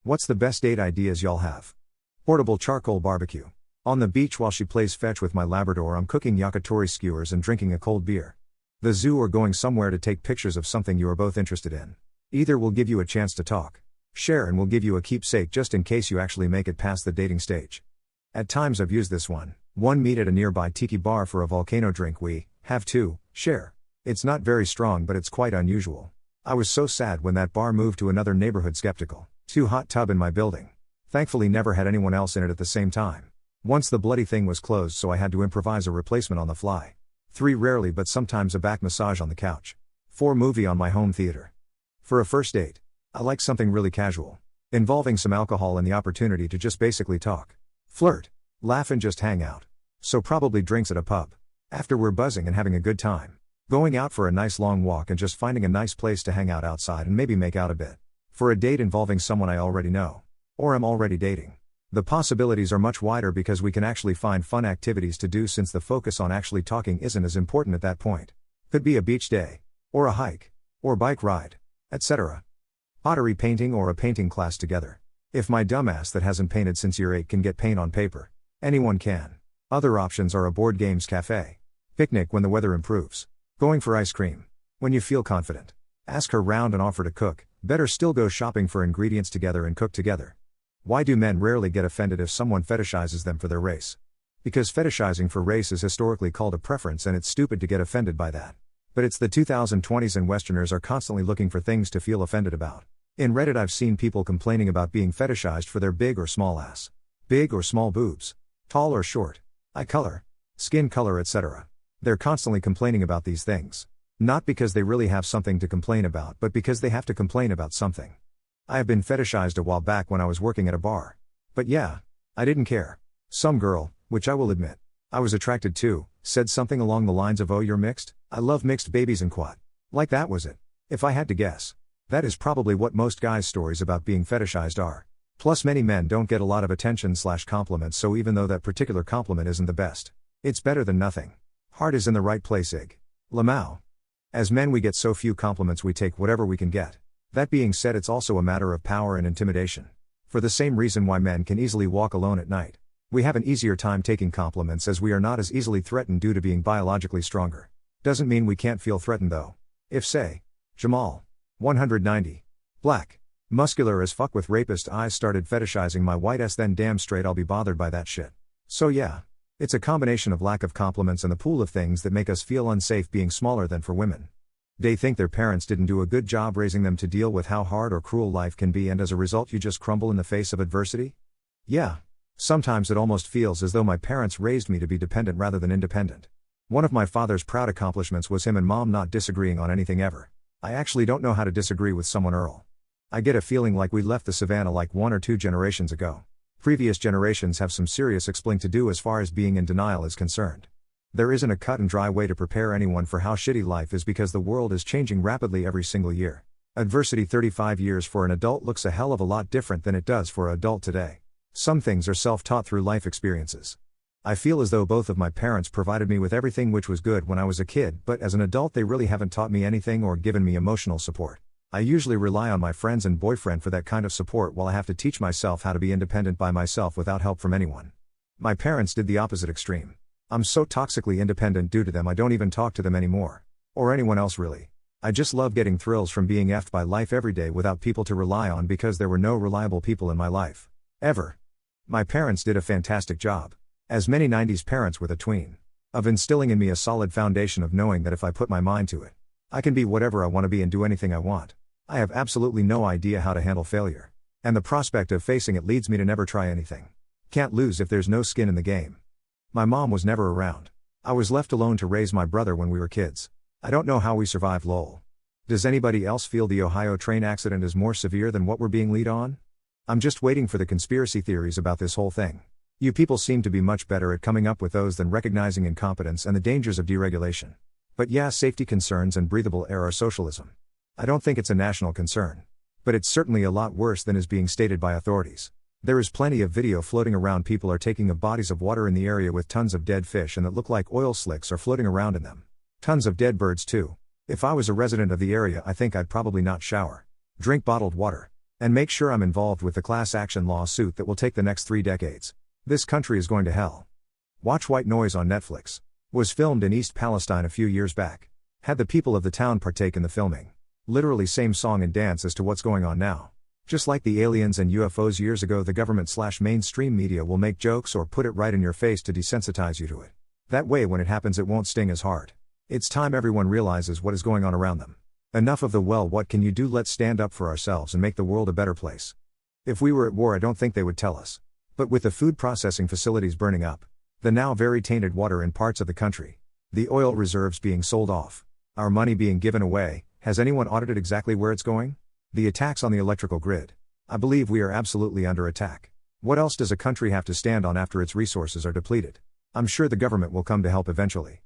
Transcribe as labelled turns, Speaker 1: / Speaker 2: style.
Speaker 1: What's the best date ideas y'all have? Portable charcoal barbecue. On the beach while she plays fetch with my Labrador, I'm cooking yakitori skewers and drinking a cold beer. The zoo or going somewhere to take pictures of something you are both interested in. Either will give you a chance to talk. Share and will give you a keepsake just in case you actually make it past the dating stage. At times I've used this one. 1 meet at a nearby tiki bar for a volcano drink. We have 2, share. It's not very strong but it's quite unusual. I was so sad when that bar moved to another neighborhood. Skeptical. 2 hot tub in my building. Thankfully never had anyone else in it at the same time. Once the bloody thing was closed so I had to improvise a replacement on the fly. 3 rarely but sometimes a back massage on the couch. 4 movie on my home theater. For a first date, I like something really casual. Involving some alcohol and the opportunity to just basically talk. Flirt. Laugh and just hang out. So probably drinks at a pub. After we're buzzing and having a good time. Going out for a nice long walk and just finding a nice place to hang out outside and maybe make out a bit. For a date involving someone I already know. Or am already dating. The possibilities are much wider because we can actually find fun activities to do since the focus on actually talking isn't as important at that point. Could be a beach day. Or a hike. Or bike ride. Etc. Pottery painting or a painting class together. If my dumbass that hasn't painted since year 8 can get paint on paper. Anyone can. Other options are a board games cafe. Picnic when the weather improves. Going for ice cream. When you feel confident. Ask her round and offer to cook. Better still go shopping for ingredients together and cook together. Why do men rarely get offended if someone fetishizes them for their race? Because fetishizing for race is historically called a preference and it's stupid to get offended by that. But it's the 2020s and Westerners are constantly looking for things to feel offended about. In Reddit I've seen people complaining about being fetishized for their big or small ass. Big or small boobs. Tall or short. Eye color. Skin color, etc. They're constantly complaining about these things. Not because they really have something to complain about but because they have to complain about something. I have been fetishized a while back when I was working at a bar. But yeah, I didn't care. Some girl, which I will admit, I was attracted to, said something along the lines of, "Oh, you're mixed? I love mixed babies and quad." Like that was it. If I had to guess. That is probably what most guys' stories about being fetishized are. Plus many men don't get a lot of attention/compliments, so even though that particular compliment isn't the best, it's better than nothing. Heart is in the right place. Ig. Lamau. As men we get so few compliments we take whatever we can get. That being said, it's also a matter of power and intimidation. For the same reason why men can easily walk alone at night. We have an easier time taking compliments as we are not as easily threatened due to being biologically stronger. Doesn't mean we can't feel threatened though. If say, Jamal, 190, black, muscular as fuck with rapist eyes started fetishizing my white ass, then damn straight I'll be bothered by that shit. So yeah, it's a combination of lack of compliments and the pool of things that make us feel unsafe being smaller than for women. They think their parents didn't do a good job raising them to deal with how hard or cruel life can be, and as a result you just crumble in the face of adversity? Yeah. Sometimes it almost feels as though my parents raised me to be dependent rather than independent. One of my father's proud accomplishments was him and mom not disagreeing on anything ever. I actually don't know how to disagree with someone, Earl. I get a feeling like we left the savannah like 1 or 2 generations ago. Previous generations have some serious explaining to do as far as being in denial is concerned. There isn't a cut and dry way to prepare anyone for how shitty life is because the world is changing rapidly every single year. Adversity 35 years for an adult looks a hell of a lot different than it does for an adult today. Some things are self-taught through life experiences. I feel as though both of my parents provided me with everything which was good when I was a kid, but as an adult they really haven't taught me anything or given me emotional support. I usually rely on my friends and boyfriend for that kind of support while I have to teach myself how to be independent by myself without help from anyone. My parents did the opposite extreme. I'm so toxically independent due to them I don't even talk to them anymore. Or anyone else really. I just love getting thrills from being effed by life every day without people to rely on because there were no reliable people in my life. Ever. My parents did a fantastic job. As many 90s parents with a tween. Of instilling in me a solid foundation of knowing that if I put my mind to it, I can be whatever I want to be and do anything I want. I have absolutely no idea how to handle failure. And the prospect of facing it leads me to never try anything. Can't lose if there's no skin in the game. My mom was never around. I was left alone to raise my brother when we were kids. I don't know how we survived, lol. Does anybody else feel the Ohio train accident is more severe than what we're being led on? I'm just waiting for the conspiracy theories about this whole thing. You people seem to be much better at coming up with those than recognizing incompetence and the dangers of deregulation. But yeah, safety concerns and breathable air are socialism. I don't think it's a national concern. But it's certainly a lot worse than is being stated by authorities. There is plenty of video floating around. People are taking of bodies of water in the area with tons of dead fish and that look like oil slicks are floating around in them. Tons of dead birds too. If I was a resident of the area I think I'd probably not shower. Drink bottled water. And make sure I'm involved with the class action lawsuit that will take the next 3 decades. This country is going to hell. Watch White Noise on Netflix. Was filmed in East Palestine a few years back. Had the people of the town partake in the filming. Literally same song and dance as to what's going on now. Just like the aliens and UFOs years ago, the government/mainstream media will make jokes or put it right in your face to desensitize you to it. That way when it happens it won't sting as hard. It's time everyone realizes what is going on around them. Enough of the well what can you do, let's stand up for ourselves and make the world a better place. If we were at war I don't think they would tell us. But with the food processing facilities burning up, the now very tainted water in parts of the country, the oil reserves being sold off, our money being given away, has anyone audited exactly where it's going? The attacks on the electrical grid. I believe we are absolutely under attack. What else does a country have to stand on after its resources are depleted? I'm sure the government will come to help eventually.